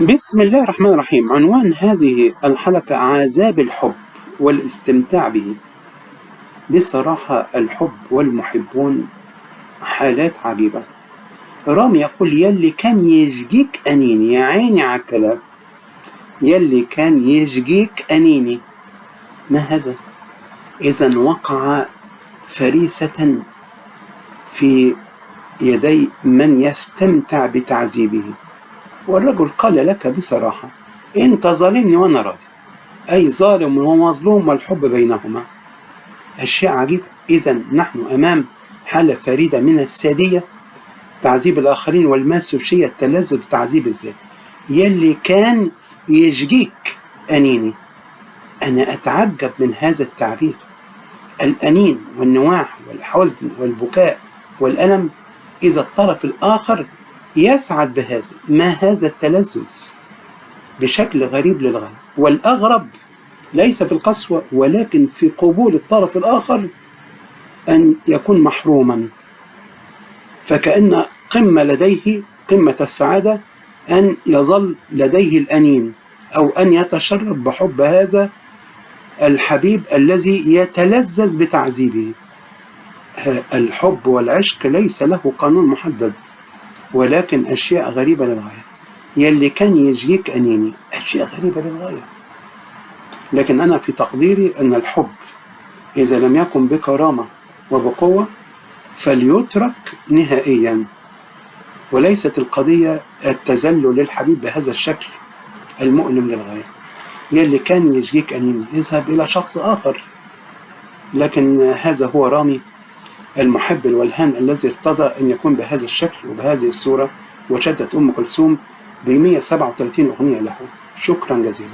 بسم الله الرحمن الرحيم. عنوان هذه الحلقة: عذاب الحب والاستمتاع به. بصراحة الحب والمحبون حالات عجيبة. رامي يقول: يلي كان يشجيك أنيني. يا عيني على الكلام، يلي كان يشجيك أنيني. ما هذا؟ إذن وقع فريسة في يدي من يستمتع بتعذيبه. والرجل قال لك بصراحة: أنت ظالمني وأنا راضي. أي ظالم ومظلوم والحب بينهما. أشياء عجيبة. إذن نحن أمام حالة فريدة من السادية، تعذيب الآخرين، والماسوشية، التلذذ بتعذيب الذات. يلي كان يشجيك أنيني. أنا أتعجب من هذا التعبير. الأنين والنواح والحزن والبكاء والألم، إذا الطرف الآخر يسعد بهذا. ما هذا التلذذ؟ بشكل غريب للغاية. والأغرب ليس في القسوة ولكن في قبول الطرف الآخر أن يكون محروما. فكأن قمة لديه، قمة السعادة، أن يظل لديه الأنين أو أن يتشرب بحب هذا الحبيب الذي يتلذذ بتعذيبه. الحب والعشق ليس له قانون محدد، ولكن أشياء غريبة للغاية. يلي كان يجيك أنيني، أشياء غريبة للغاية. لكن أنا في تقديري أن الحب إذا لم يكن بكرامة وبقوة فليترك نهائيا، وليست القضية التذلل للحبيب بهذا الشكل المؤلم للغاية. يلي كان يجيك أنيني، اذهب إلى شخص آخر. لكن هذا هو رامي المحب الولهان الذي ارتضى أن يكون بهذا الشكل وبهذه الصورة، وشدت أم كلثوم ب137 أغنية له. شكرا جزيلا.